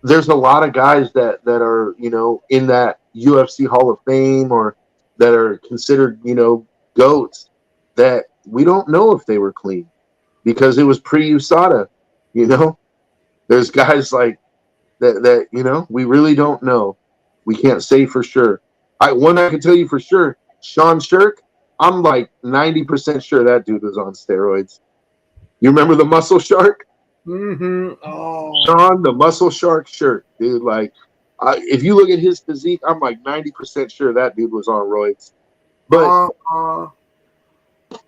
[SPEAKER 2] there's a lot of guys that are, you know, in that UFC Hall of Fame or that are considered, you know, GOATs that we don't know if they were clean because it was pre-USADA, you know. There's guys like that, you know, we really don't know. We can't say for sure. I can tell you for sure, Sean Shirk, I'm like 90% sure that dude was on steroids. You remember the Muscle Shark?
[SPEAKER 3] Oh.
[SPEAKER 2] Sean, the Muscle Shark Shirk, dude. Like, if you look at his physique, I'm like 90% sure that dude was on roids. But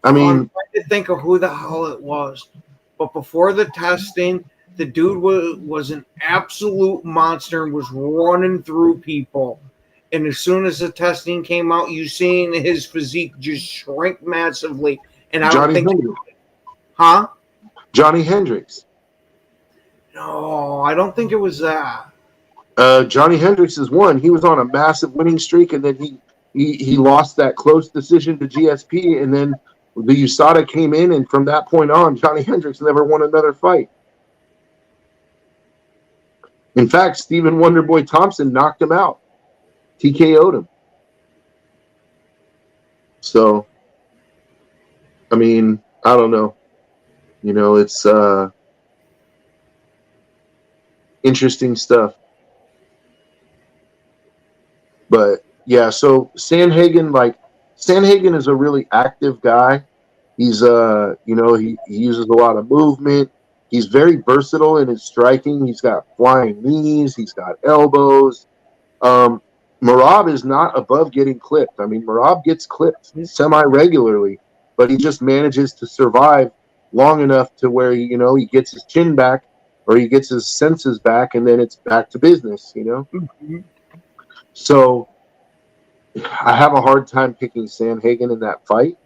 [SPEAKER 2] I mean,
[SPEAKER 3] I'm trying to think of who the hell it was. But before the testing, the dude was an absolute monster and was running through people. And as soon as the testing came out, you seen his physique just shrink massively. And I don't think,
[SPEAKER 2] Johnny Hendricks.
[SPEAKER 3] No, I don't think it was that.
[SPEAKER 2] Johnny Hendricks is one. He was on a massive winning streak, and then he lost that close decision to GSP, and then the USADA came in, and from that point on, Johnny Hendricks never won another fight. In fact, Stephen Wonderboy Thompson knocked him out. TKO'd him. So, I mean, I don't know. You know, it's interesting stuff. But yeah, so Sandhagen is a really active guy. He's you know, he uses a lot of movement. He's very versatile in his striking. He's got flying knees. He's got elbows. Merab is not above getting clipped. I mean, Merab gets clipped semi-regularly, but he just manages to survive long enough to where, you know, he gets his chin back or he gets his senses back, and then it's back to business, you know? So I have a hard time picking Sandhagen in that fight.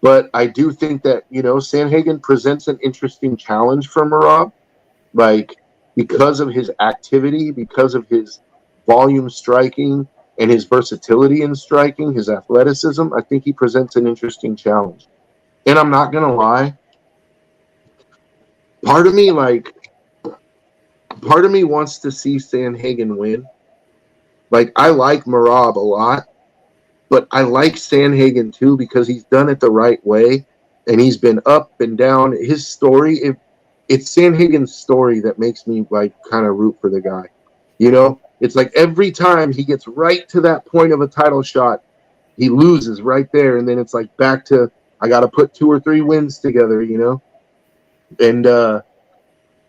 [SPEAKER 2] But I do think that, you know, Sandhagen presents an interesting challenge for Merab. Like, because of his activity, because of his volume striking and his versatility in striking, his athleticism, I think he presents an interesting challenge. And I'm not going to lie, part of me wants to see Sandhagen win. Like, I like Merab a lot, But I like Sandhagen too because he's done it the right way, and he's been up and down. His story, it's Sandhagen's story that makes me like kind of root for the guy. You know, it's like every time he gets right to that point of a title shot, he loses right there, and then it's like back to I got to put 2 or 3 wins together. You know, and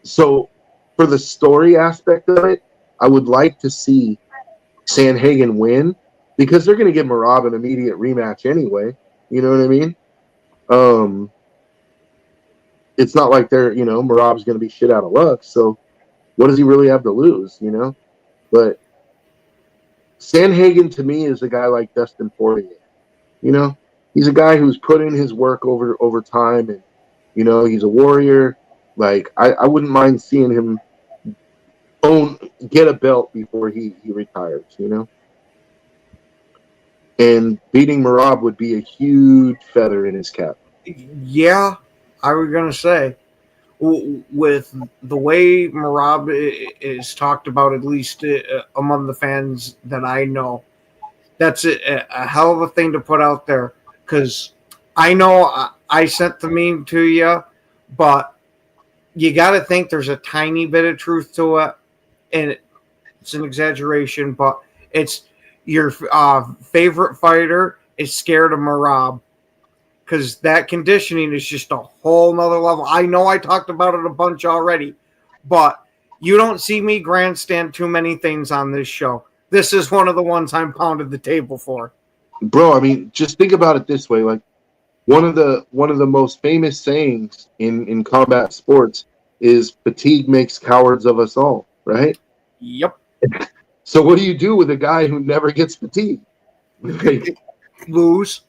[SPEAKER 2] so for the story aspect of it, I would like to see Sandhagen win because they're going to give Merab an immediate rematch anyway. You know what I mean? It's not like Merab's going to be shit out of luck. So what does he really have to lose? You know, but Sandhagen to me is a guy like Dustin Poirier. You know, he's a guy who's put in his work over time, and he's a warrior. Like I wouldn't mind seeing him get a belt before he retires. You know. And beating Merab would be a huge feather in his cap.
[SPEAKER 3] Yeah, I was going to say, with the way Merab is talked about, at least among the fans that I know, that's a hell of a thing to put out there. Because I know I sent the meme to you, but you got to think there's a tiny bit of truth to it. And it's an exaggeration, but it's your favorite fighter is scared of Merab because that conditioning is just a whole nother level. I know I talked about it a bunch already, but you don't see me grandstand too many things on this show. This is one of the ones I'm pounded the table for.
[SPEAKER 2] Bro, I mean, just think about it this way. Like one of the most famous sayings in combat sports is fatigue makes cowards of us all, right?
[SPEAKER 3] Yep.
[SPEAKER 2] So what do you do with a guy who never gets fatigued? Like,
[SPEAKER 3] lose.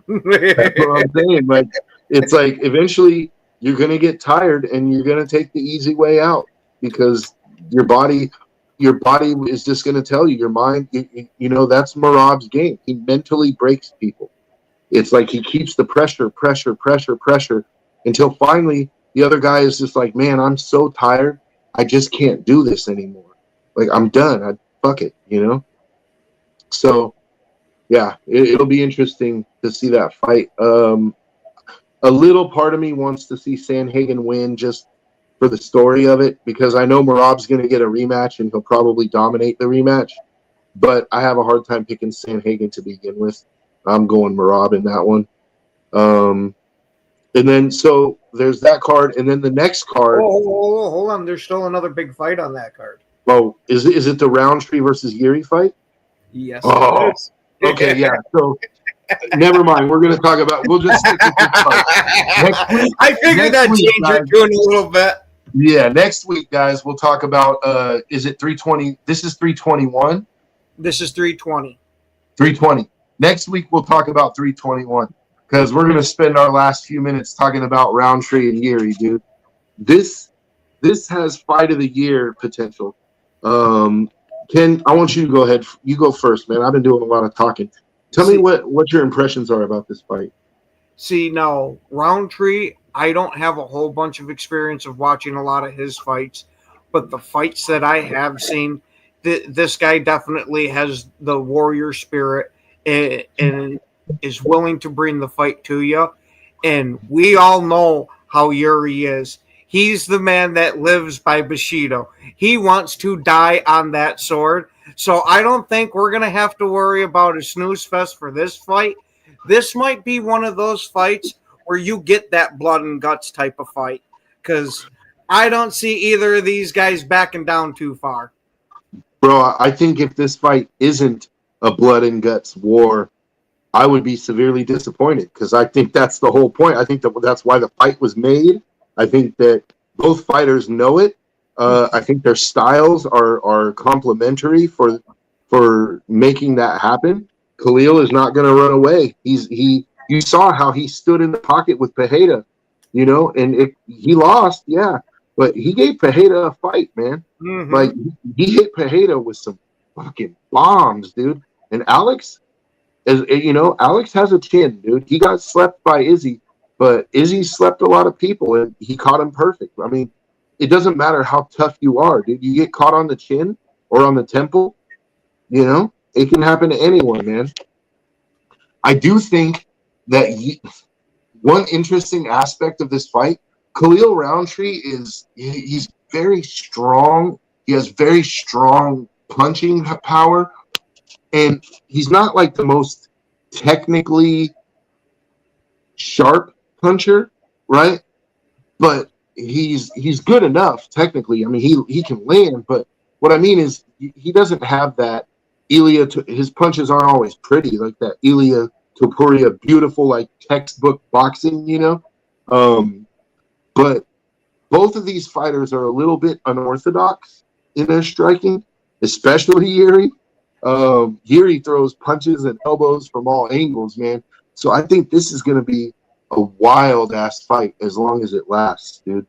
[SPEAKER 2] That's what I'm saying. Like, it's like eventually you're going to get tired and you're going to take the easy way out because your body is just going to tell you, your mind, that's Merab's game. He mentally breaks people. It's like he keeps the pressure until finally the other guy is just like, man, I'm so tired. I just can't do this anymore. Like, I'm done. Fuck it, So, yeah, it'll be interesting to see that fight. A little part of me wants to see Sandhagen win just for the story of it because I know Merab's going to get a rematch and he'll probably dominate the rematch. But I have a hard time picking Sandhagen to begin with. I'm going Merab in that one. And then, so there's that card. And then the next card.
[SPEAKER 3] Oh, hold on. There's still another big fight on that card.
[SPEAKER 2] Oh, is it the Roundtree versus Yuri fight?
[SPEAKER 3] Yes.
[SPEAKER 2] Oh, okay, yeah. So, never mind. We'll just stick with this fight. Next week,
[SPEAKER 3] I figured that changed your tune a little bit.
[SPEAKER 2] Yeah, next week, guys, we'll talk about, is it 320? This is 321?
[SPEAKER 3] This is 320.
[SPEAKER 2] 320. Next week, we'll talk about 321 because we're going to spend our last few minutes talking about Roundtree and Yuri, dude. This has fight of the year potential. Ken, I want you to go ahead. You go first, man. I've been doing a lot of talking. Tell me what your impressions are about this fight.
[SPEAKER 3] See, now, Roundtree, I don't have a whole bunch of experience of watching a lot of his fights, but the fights that I have seen, this guy definitely has the warrior spirit and is willing to bring the fight to you. And we all know how Yuri is. He's the man that lives by Bushido. He wants to die on that sword. So I don't think we're going to have to worry about a snooze fest for this fight. This might be one of those fights where you get that blood and guts type of fight because I don't see either of these guys backing down too far.
[SPEAKER 2] Bro, I think if this fight isn't a blood and guts war, I would be severely disappointed because I think that's the whole point. I think that's why the fight was made. I think that both fighters know it. I think their styles are complementary for making that happen. Khalil is not going to run away. You saw how he stood in the pocket with Pereira, and he lost, yeah, but he gave Pereira a fight, man. Mm-hmm. Like he hit Pereira with some fucking bombs, dude. And Alex, Alex has a chin, dude. He got slept by Izzy. But Izzy slept a lot of people, and he caught him perfect. I mean, it doesn't matter how tough you are, dude. You get caught on the chin or on the temple, it can happen to anyone, man. I do think that one interesting aspect of this fight, Khalil Roundtree he's very strong. He has very strong punching power, and he's not like the most technically sharp puncher, right? But he's good enough technically. I mean, he can land, but what I mean is he doesn't have that his punches aren't always pretty like that Ilia Topuria beautiful like textbook boxing, you know. But both of these fighters are a little bit unorthodox in their striking, especially Yuri. Yuri throws punches and elbows from all angles, man. So I think this is going to be a wild ass fight as long as it lasts, dude.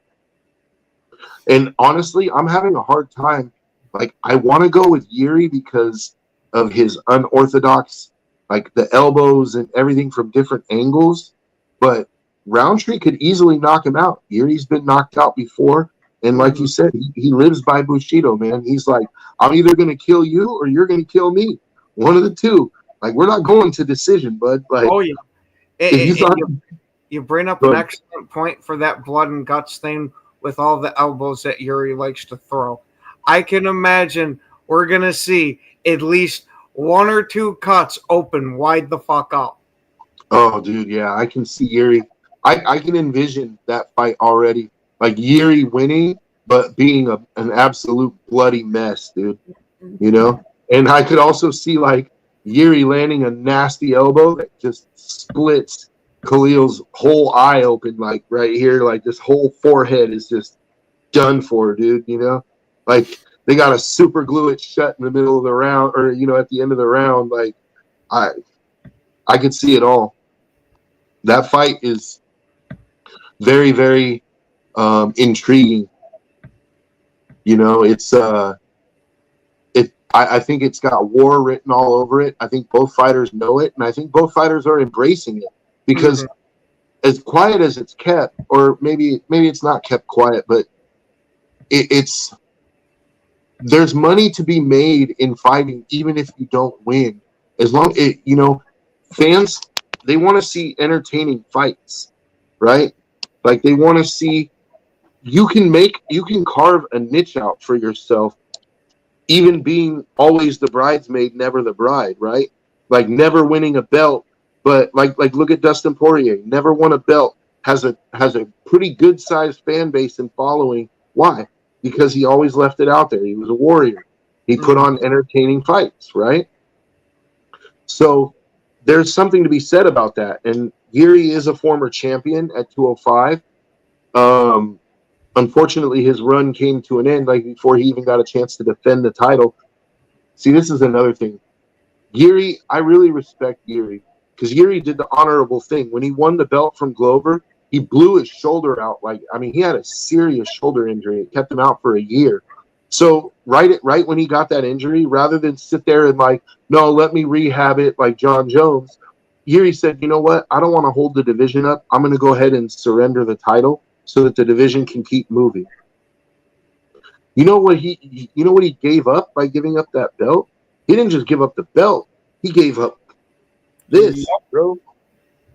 [SPEAKER 2] And honestly, I'm having a hard time. Like, I want to go with Yuri because of his unorthodox, like the elbows and everything from different angles. But Roundtree could easily knock him out. Yuri's been knocked out before. And like you said, he lives by Bushido, man. He's like, I'm either going to kill you or you're going to kill me. One of the two. Like, we're not going to decision, bud. Like,
[SPEAKER 3] oh, yeah. You bring up an
[SPEAKER 2] Good.
[SPEAKER 3] excellent point for that blood and guts thing with all the elbows that Yuri likes to throw. I can imagine we're going to see at least one or two cuts open wide the fuck up.
[SPEAKER 2] Oh, dude, yeah. I can see Yuri. I can envision that fight already. Like, Yuri winning, but being an absolute bloody mess, dude. You know? And I could also see, like, Yuri landing a nasty elbow that just splits Khalil's whole eye open, like, right here. Like, this whole forehead is just done for, dude, you know? Like, they got to super glue it shut in the middle of the round or, you know, at the end of the round. Like, I could see it all. That fight is very, very intriguing. You know, I think it's got war written all over it. I think both fighters know it, and I think both fighters are embracing it because as quiet as it's kept, or maybe it's not kept quiet, but it's there's money to be made in fighting, even if you don't win. As long you know, fans, they want to see entertaining fights, right? Like, they want to see you can carve a niche out for yourself, even being always the bridesmaid, never the bride, right? Like, never winning a belt, but like look at Dustin Poirier, never won a belt, has a pretty good sized fan base and following. Why? Because he always left it out there. He was a warrior. He put on entertaining fights, right? So there's something to be said about that. And Yuri is a former champion at 205. Unfortunately, his run came to an end, like, before he even got a chance to defend the title. See, this is another thing. Yuri, I really respect Yuri because Yuri did the honorable thing. When he won the belt from Glover, he blew his shoulder out. Like, I mean, he had a serious shoulder injury. It kept him out for a year. So right when he got that injury, rather than sit there and like, no, let me rehab it like John Jones, Yuri said, you know what? I don't want to hold the division up. I'm going to go ahead and surrender the title so that the division can keep moving. You know what he gave up by giving up that belt? He didn't just give up the belt. He gave up this, bro.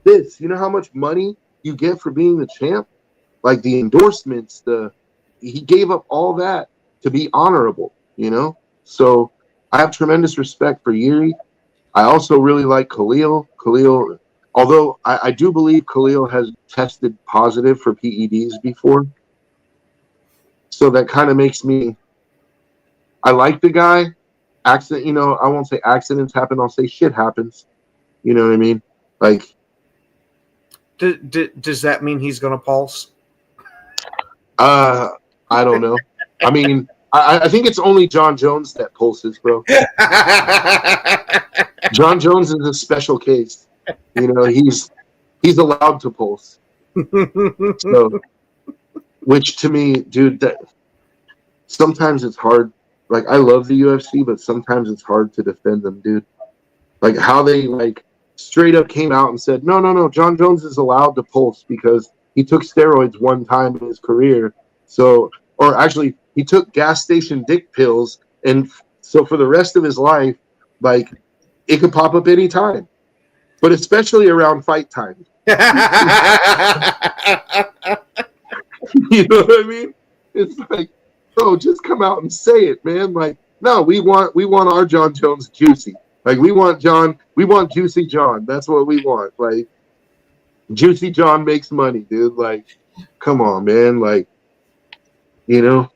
[SPEAKER 2] This. You know how much money you get for being the champ? Like, the endorsements, he gave up all that to be honorable, you know? So I have tremendous respect for Yuri. I also really like Khalil. Although I do believe Khalil has tested positive for PEDs before. So that kind of makes me, I like the guy. Accident, you know, I won't say accidents happen. I'll say shit happens. You know what I mean? Like,
[SPEAKER 3] does that mean he's going to pulse?
[SPEAKER 2] I don't know. I mean, I think it's only John Jones that pulses, bro. John Jones is a special case. You know, he's allowed to pulse. So, which to me, dude, that sometimes it's hard. Like, I love the UFC, but sometimes it's hard to defend them, dude. Like, how they, like, straight up came out and said, no, John Jones is allowed to pulse because he took steroids one time in his career. So, or actually, he took gas station dick pills, and so for the rest of his life, like, it could pop up any time. but especially around fight time. You know what I mean? It's like, oh, just come out and say it, man. Like, no, we want our John Jones juicy. Like, we want Juicy John. That's what we want. Like, Juicy John makes money, dude. Like, come on, man. Like, you know.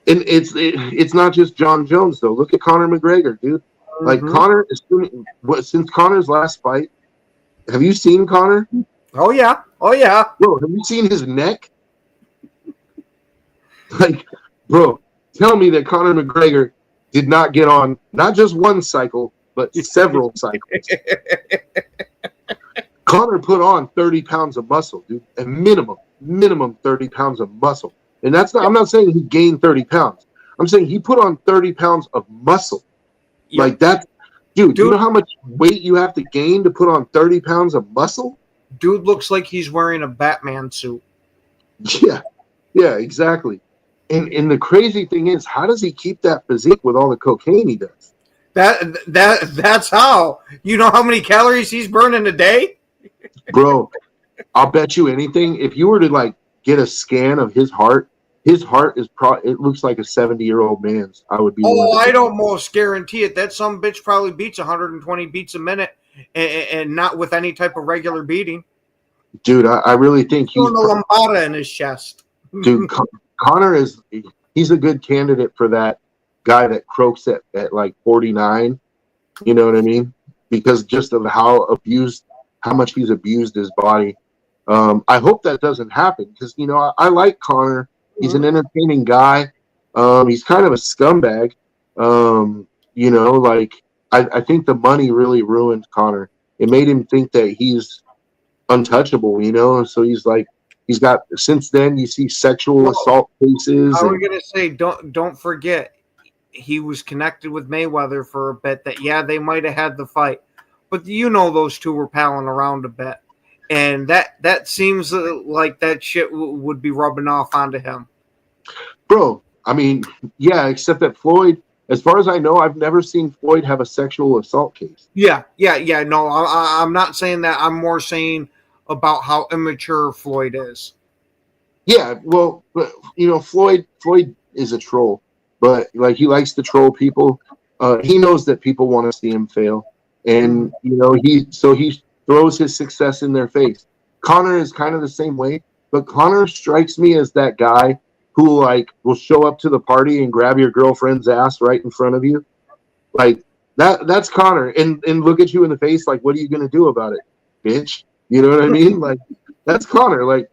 [SPEAKER 2] And it's not just John Jones though. Look at Conor McGregor, dude. Like Conor, since Conor's last fight, have you seen Conor?
[SPEAKER 3] Oh yeah.
[SPEAKER 2] Bro, have you seen his neck? Like, bro, tell me that Conor McGregor did not get on not just one cycle, but several cycles. Conor put on 30 pounds of muscle, dude. A minimum 30 pounds of muscle. And that's not, I'm not saying he gained 30 pounds. I'm saying he put on 30 pounds of muscle. Yep. Like that, dude, you know how much weight you have to gain to put on 30 pounds of muscle?
[SPEAKER 3] Dude looks like he's wearing a Batman suit.
[SPEAKER 2] Yeah, exactly. And the crazy thing is, how does he keep that physique with all the cocaine he does?
[SPEAKER 3] That's how. You know how many calories he's burning a day?
[SPEAKER 2] Bro, I'll bet you anything. If you were to like get a scan of his heart is it looks like a 70-year-old man's. I would be.
[SPEAKER 3] Oh, I'd almost guarantee it. That some bitch probably beats 120 beats a minute, and not with any type of regular beating.
[SPEAKER 2] Dude, I really think
[SPEAKER 3] he's doing a lambada in his chest.
[SPEAKER 2] Dude, Conor he's a good candidate for that guy that croaks at like 49. You know what I mean? Because just of how much he's abused his body. I hope that doesn't happen because, you know, I like Conor. He's an entertaining guy. He's kind of a scumbag. You know, like I think the money really ruined Conor. It made him think that he's untouchable, you know? So he's got, since then you see sexual assault cases.
[SPEAKER 3] I was going to say, don't forget, he was connected with Mayweather for a bit that, yeah, they might have had the fight. But you know those two were palling around a bit. And that seems like that shit would be rubbing off onto him.
[SPEAKER 2] Bro, I mean, yeah, except that Floyd, as far as I know, I've never seen Floyd have a sexual assault case.
[SPEAKER 3] Yeah. No, I'm not saying that. I'm more saying about how immature Floyd is.
[SPEAKER 2] Yeah, well, you know, Floyd is a troll. But, like, he likes to troll people. He knows that people want to see him fail. And, you know, he throws his success in their face. Conor is kind of the same way, but Conor strikes me as that guy who like will show up to the party and grab your girlfriend's ass right in front of you. Like that's Conor and look at you in the face like, what are you gonna do about it, bitch? You know what I mean? Like that's Conor. Like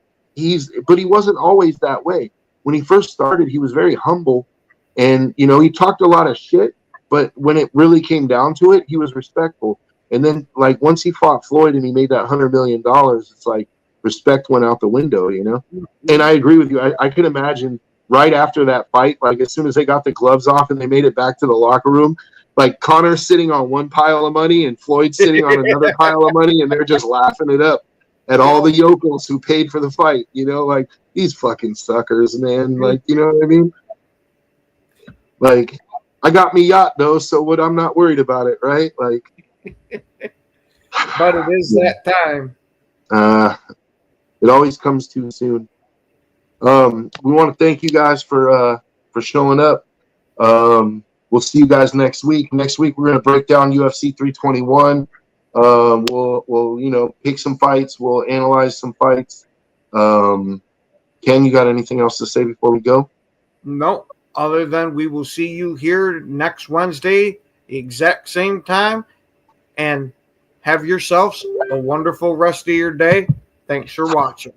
[SPEAKER 2] but he wasn't always that way. When he first started, he was very humble and you know, he talked a lot of shit, but when it really came down to it, he was respectful. And then, like, once he fought Floyd and he made that $100 million, it's like respect went out the window, you know? And I agree with you. I could imagine right after that fight, like, as soon as they got the gloves off and they made it back to the locker room, like, Conor sitting on one pile of money and Floyd sitting on another pile of money, and they're just laughing it up at all the yokels who paid for the fight, you know? Like, these fucking suckers, man. Like, you know what I mean? Like, I got me yacht, though, so what? I'm not worried about it, right? Like,
[SPEAKER 3] but it is that time.
[SPEAKER 2] It always comes too soon. We want to thank you guys for showing up. We'll see you guys next week. Next week we're gonna break down UFC 321. We'll you know, pick some fights. We'll analyze some fights. Ken, you got anything else to say before we go?
[SPEAKER 3] No, other than we will see you here next Wednesday, the exact same time. And have yourselves a wonderful rest of your day. Thanks for watching.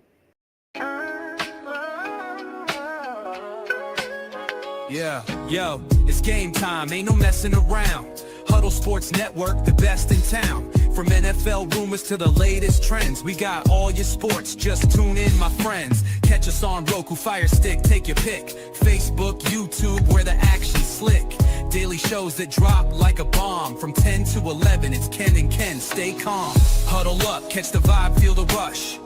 [SPEAKER 4] Yeah, yo, it's game time. Ain't no messing around. Huddle Sports Network, the best in town. From NFL rumors to the latest trends, we got all your sports. Just tune in, my friends. Catch us on Roku, Fire Stick, take your pick. Facebook, YouTube, where the action's slick. Daily shows that drop like a bomb. From 10 to 11, it's Ken and Ken. Stay calm. Huddle up, catch the vibe, feel the rush.